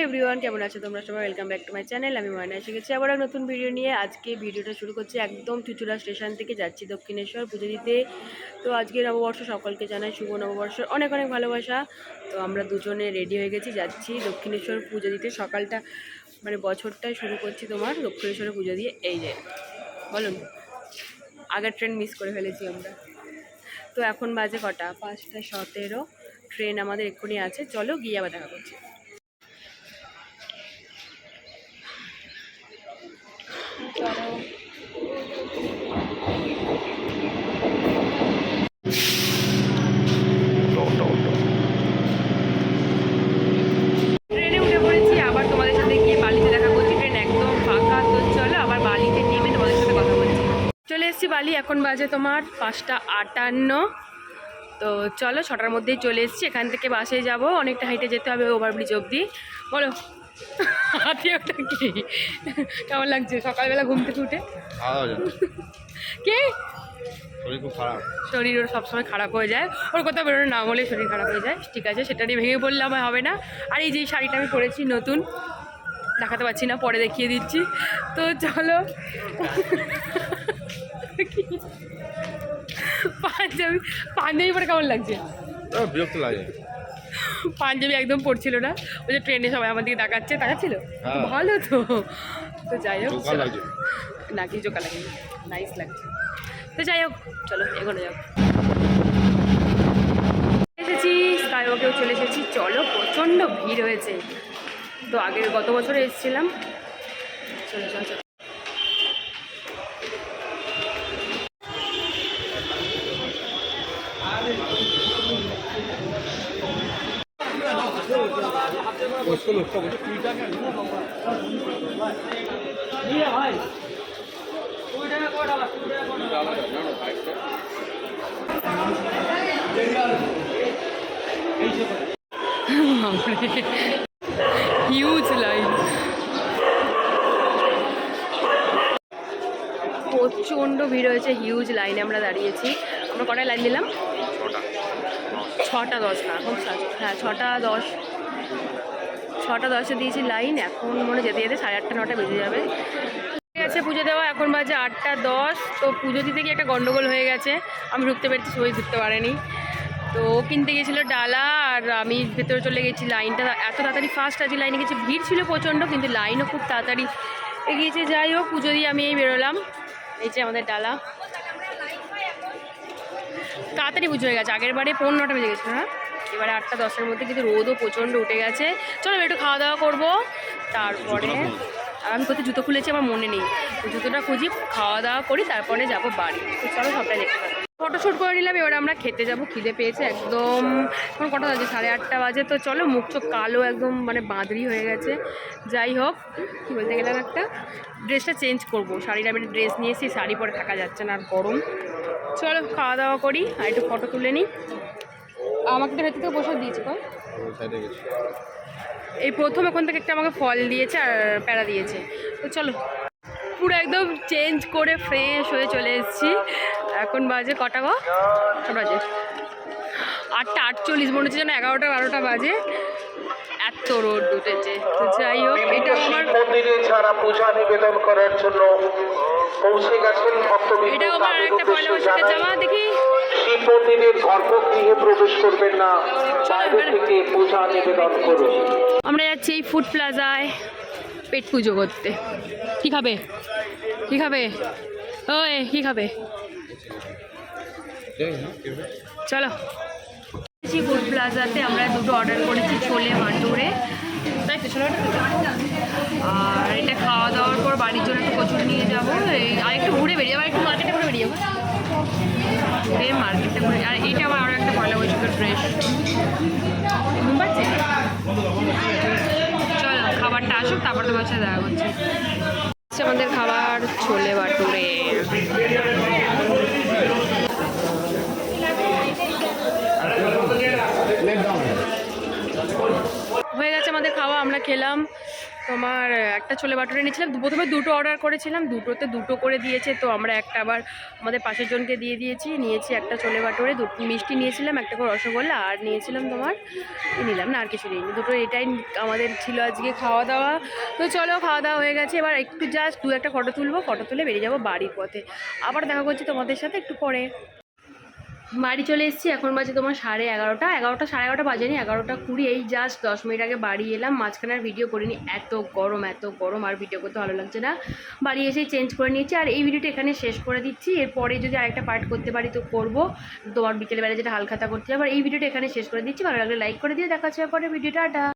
Everyone, কেমন আছো তোমরা সবাই? Welcome back to my channel. আমি ময়না এসে গেছি আবার এক নতুন ভিডিও নিয়ে। আজকে ভিডিওটা শুরু করছি একদম চুচুড়া স্টেশন থেকে। যাচ্ছি দক্ষিণেশ্বর পুজো দিতে। তো আজকে নববর্ষ, সকলকে জানাই শুভ নববর্ষের অনেক অনেক ভালোবাসা। তো আমরা দুজনে রেডি হয়ে গেছি, যাচ্ছি দক্ষিণেশ্বর পুজো দিতে। সকালটা মানে বছরটাই শুরু করছি তোমার দক্ষিণেশ্বরে পুজো দিয়ে। এই যে বলুন, আগের ট্রেন মিস করে ফেলেছি আমরা। তো এখন বাজে কটা? 5:17। ট্রেন আমাদের এক্ষুনি আছে। চলো গিয়ে আবার দেখা করছি। ট্রেনে উঠে পড়েছি, আবার তোমাদের সাথে গিয়ে বালিতে দেখা করছি। ট্রেন একদম ফাঁকা। তো চলো আবার বালিতে নেমে তোমাদের সাথে কথা বলছি। চলে এসেছি বালি, এখন বাজে তোমার 5:58। তো চলো 6টার মধ্যেই চলে এসেছি। এখান থেকে বাসে যাব, অনেকটা হাইটে যেতে হবে ওভারব্রিজ অবধি। বলো হাতি ওটা কি কেমন লাগছে সকালবেলা ঘুম থেকে উঠে? কে শরীর খুব খারাপ, শরীর ওর সবসময় খারাপ হয়ে যায়, ওর কোথাও বেরোনো না হলে শরীর খারাপ হয়ে যায়। ঠিক আছে, সেটা নিয়ে ভেঙে বললে আমার হবে না। আর এই যে শাড়িটা আমি পরেছি নতুন, দেখাতে পারছি না, পরে দেখিয়ে দিচ্ছি। তো চলো পাঞ্জাবি পরে কেমন লাগছে? বিরক্ত লাগে। পাঞ্জাবি একদম পড়ছিল না, ওই যে ট্রেনে সবাই আমার দিকে তাকাচ্ছিল। ভালো তো। তো যাই হোক, না কি জোকা লাগে, নাইস লাগছে। তো যাই হোক, চলো এগোনো যাক। এসেছি স্কাইওয়াকেও চলে এসেছি। চলো, প্রচণ্ড ভিড় হয়েছে। তো গত বছরে এসেছিলাম। চলো চলো চলো। হিউজ লাইন, প্রচণ্ড ভিড় হয়েছে, হিউজ লাইনে আমরা দাঁড়িয়েছি। আমরা কটায় লাইন দিলাম? 6:10 না, এখন 6:10। 6:10 দিয়েছি লাইন। এখন মনে যেতে যেতে 8:30-9টা বেজে যাবে। ঠিক আছে, পুজো দেওয়া এখন বাজে 8:10। তো পুজো দিতে গিয়ে একটা গন্ডগোল হয়ে গেছে। আমি ঢুকতে পেরেছি, সবাই ঢুকতে পারেনি। তো ও কিনতে গেছিলো ডালা, আর আমি ভেতরে চলে গেছি। লাইনটা এত তাড়াতাড়ি ফার্স্ট আছে, লাইনে গেছি, ভিড় ছিল প্রচণ্ড, কিন্তু লাইনও খুব তাড়াতাড়ি এগিয়েছে। যাই হোক, পুজো দিয়ে আমি এই বেরোলাম। এই যে আমাদের ডালা, তাড়াতাড়ি পুজো হয়ে গেছে। আগের বারে 9:15 বেজে গেছিলো, হ্যাঁ, এবারে 8:10-এর মধ্যে। কিন্তু রোদও প্রচণ্ড উঠে গেছে। চলো একটু খাওয়া দাওয়া করবো, তারপরে আমি কোথায় জুতো খুলেছি আমার মনে নেই, তো জুতোটা খুঁজি, খাওয়া দাওয়া করি, তারপরে যাবো বাড়ি। তো চলো সবটাই দেখতে পাবো। ফটোশ্যুট করে নিলাম, এবার আমরা খেতে যাবো। খিদে পেয়েছে একদম। এখন কটা বাজে? 8:30 বাজে। তো চলো, মুখ চোখ কালো একদম, মানে বাঁদরি হয়ে গেছে। যাই হোক, কী বলতে গেলাম, একটা ড্রেসটা চেঞ্জ করবো। শাড়িটা আমি ড্রেস নিয়ে এসেছি, শাড়ি পরে থাকা যাচ্ছে না, আর গরম। চলো খাওয়া দাওয়া করি, আর একটু ফটো তুলে নিই। আমাকে তো ভেতর থেকে বসে দিয়েছে, কল এই প্রথম এখন থেকে একটা আমাকে ফল দিয়েছে আর প্যারা দিয়েছে। তো চলো, পুরো একদম চেঞ্জ করে ফ্রেশ হয়ে চলে এসেছি। এখন বাজে কটা গো? বাজে 8:48। মনে হচ্ছে যেন 11টা-12টা বাজে, এত রোদ উঠেছে। তো যাই হোক, এটা আমার মন্দিরে ছাড়া পূজা নিবেদন করার জন্য পৌঁছে গেছেন ভক্তবৃন্দ। এটা আমার একটা পয়লা বৈশাখের জামা। দেখি, শিব মন্দিরের গর্ভগৃহে প্রবেশ করবেন না, বাইরে থেকে পূজা নিবেদন করুন। আমরা যাচ্ছি এই ফুড প্লাজায় পেট পুজো করতে। কি খাবে? কি খাবে? ওই কি খাবে? চলো, ফুড প্লাজাতে আমরা দুটো অর্ডার করেছি, ছোলে ভান্ডুরে, তাই তো ছোলে। আর এটা খাওয়া দাওয়ার পর বাড়ির জন্য একটু কচুরি নিয়ে যাবো। আর একটু ঘুরে বেরিয়ে যাবো, একটু মার্কেটে ঘুরে বেরিয়ে যাবো, মার্কেটে ঘুরে। আর এইটা আমার আরও একটা পয়লা বৈশাখের ড্রেস। চলো খাবারটা আসুক, তারপর তোমার সাথে দেখা করছি। আমাদের খাবার ছোলে ভাটুরে। হয়ে গেছে আমাদের খাওয়া আমরা খেলাম তোমার একটা ছোলে বাটুরে নিয়েছিলাম, প্রথমে দুটো অর্ডার করেছিলাম, দুটোতে দুটো করে দিয়েছে, তো আমরা একটা আবার আমাদের পাশের জনকে দিয়ে নিয়েছি একটা ছোলে বাটুরে, দুটো মিষ্টি নিয়েছিলাম, একটা করে রসগোল্লা, আর নিয়েছিলাম তোমার নিলাম না, আর কিছু নিইনি, দুটো এটাই আমাদের ছিল আজকে খাওয়া দাওয়া। তো চলো খাওয়া দাওয়া হয়ে গেছে, এবার একটু জাস্ট একটা ফটো তুলবো, ফটো তুলে বেরিয়ে যাবো বাড়ির পথে। আবার দেখা করছি তোমাদের সাথে একটু পরে। বাড়ি চলে এসেছি, এখন বাজে তোমার 11:30, 11টা 11:30 বাজেনি, 11:20, এই জাস্ট 10 মিনিট আগে বাড়ি এলাম। মাঝখানে আর ভিডিও করিনি, এত গরম আর ভিডিও করতে ভালো লাগছে না। বাড়ি এসেই চেঞ্জ করে নিয়েছি, আর এই ভিডিওটা এখানে শেষ করে দিচ্ছি। এরপরে যদি আরেকটা পার্ট করতে পারি তো করবো, তোমার বিকেলবেলা যেটা হালখাতা করতে হবে। আর এই ভিডিওটা এখানে শেষ করে দিচ্ছি, ভালো লাগলে লাইক করে দিয়ে দেখা হচ্ছে পরে ভিডিওটা।